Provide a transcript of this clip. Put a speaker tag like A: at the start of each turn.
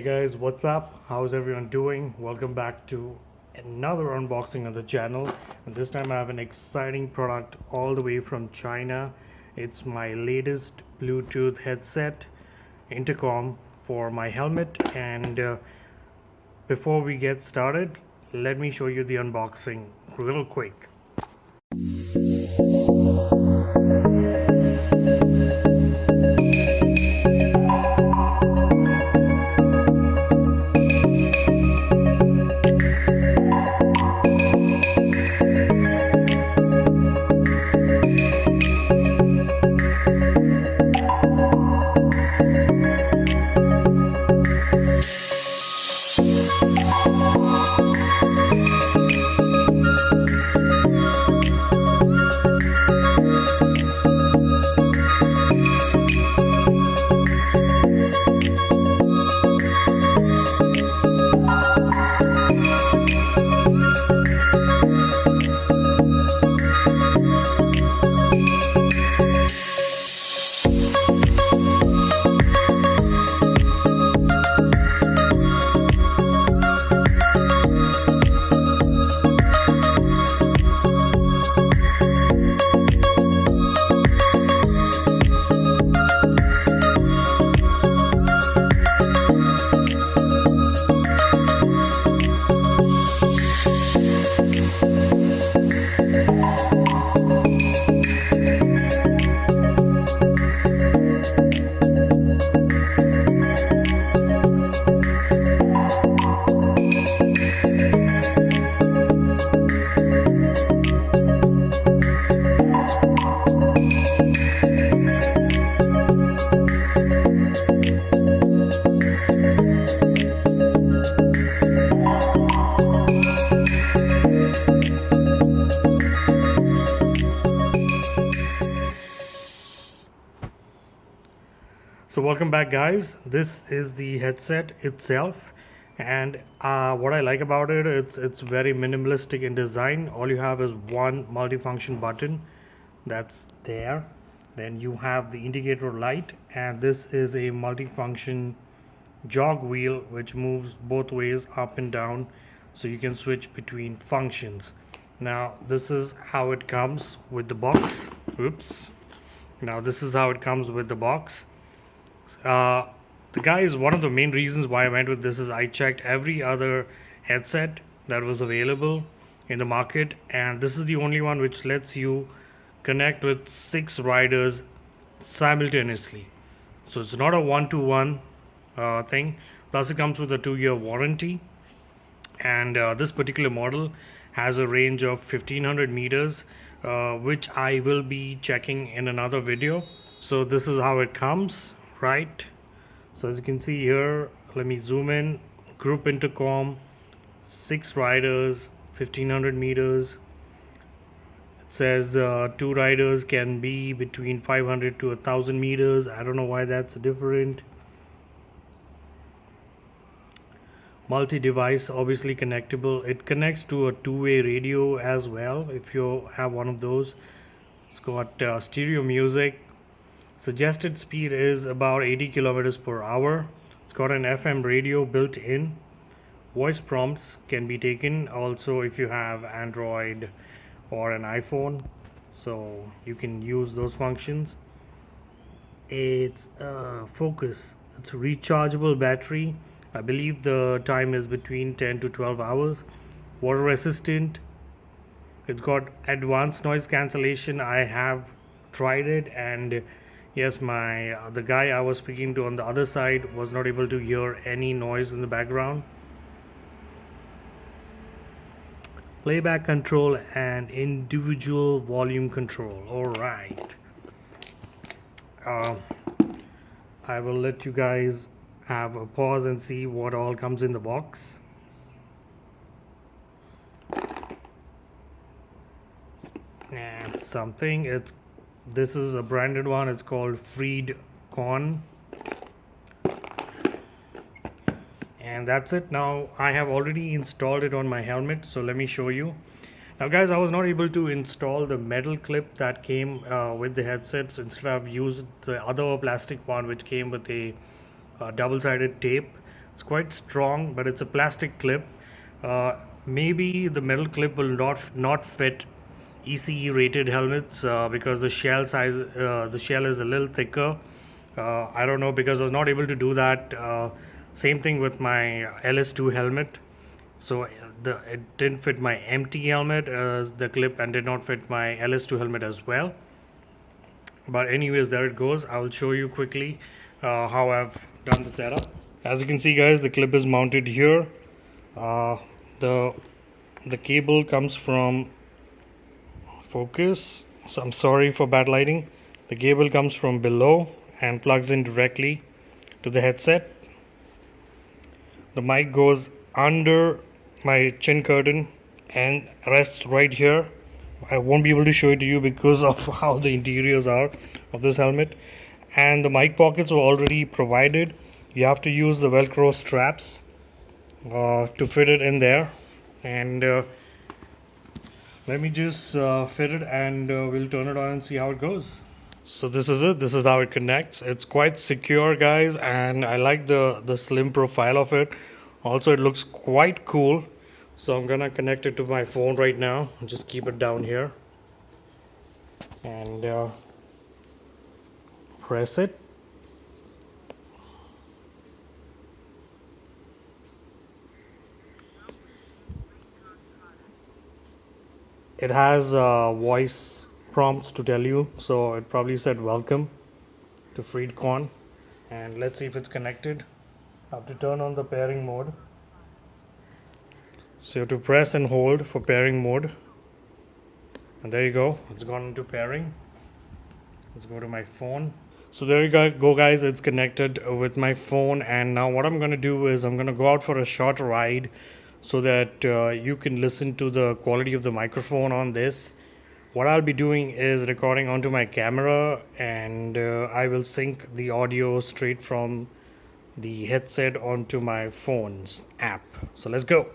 A: Hey guys, what's up? How's everyone doing? Welcome back to another unboxing on the channel. And this time I have an exciting product all the way from China. It's my latest Bluetooth headset, Intercom, for my helmet. And before we get started, let me show you the unboxing real quick. So welcome back guys, this is the headset itself, and what I like about it, it's very minimalistic in design. All you have is one multifunction button that's there, then you have the indicator light, and this is a multifunction jog wheel which moves both ways up and down, so you can switch between functions. Now this is how it comes with the box. Now this is how it comes with the box. The guy is one of the main reasons why I went with this. Is I checked every other headset that was available in the market, and this is the only one which lets you connect with 6 riders simultaneously. So it's not a one-to-one thing. Plus it comes with a 2-year warranty, and this particular model has a range of 1500 meters, which I will be checking in another video. So this is how it comes, right? So as you can see here, let me zoom in. Group intercom, 6 riders, 1500 meters. It says 2 riders can be between 500 to 1000 meters. I don't know why that's different. Multi-device, obviously connectable. It connects to a 2-way radio as well if you have one of those. It's got stereo music. Suggested speed is about 80 kilometers per hour. It's got an FM radio built in. Voice prompts can be taken also if you have Android or an iPhone, so you can use those functions. It's focus. It's a rechargeable battery. I believe the time is between 10 to 12 hours. Water resistant. It's got advanced noise cancellation. I have tried it, and yes, the guy I was speaking to on the other side was not able to hear any noise in the background. Playback control and individual volume control. All right. I will let you guys have a pause and see what all comes in the box. And this is a branded one. It's called FreedConn, and that's it. Now I have already installed it on my helmet, so let me show you. Now guys, I was not able to install the metal clip that came with the headsets. Instead I've used the other plastic one which came with a double-sided tape. It's quite strong, but it's a plastic clip. Maybe the metal clip will not fit ECE rated helmets because the shell is a little thicker. I don't know, because I was not able to do that. Same thing with my LS2 helmet. So it didn't fit my MT helmet as the clip, and did not fit my LS2 helmet as well. But anyways, there it goes. I will show you quickly how I've done the setup. As you can see, guys, the clip is mounted here. uh, the the cable comes from focus, so I'm sorry for bad lighting. The cable comes from below and plugs in directly to the headset. The mic goes under my chin curtain and rests right here. I won't be able to show it to you because of how the interiors are of this helmet. And the mic pockets were already provided. You have to use the Velcro straps to fit it in there. And let me just fit it, and we'll turn it on and see how it goes. So this is it. This is how it connects. It's quite secure, guys, and I like the slim profile of it. Also, it looks quite cool. So I'm gonna connect it to my phone right now. Just keep it down here and press it. It has voice prompts to tell you, so it probably said welcome to FreedConn. And let's see if it's connected. I have to turn on the pairing mode. So you have to press and hold for pairing mode. And there you go, it's gone into pairing. Let's go to my phone. So there you go, guys, it's connected with my phone. And now what I'm going to do is I'm going to go out for a short ride so that you can listen to the quality of the microphone on this. What I'll be doing is recording onto my camera, and I will sync the audio straight from the headset onto my phone's app. So let's go.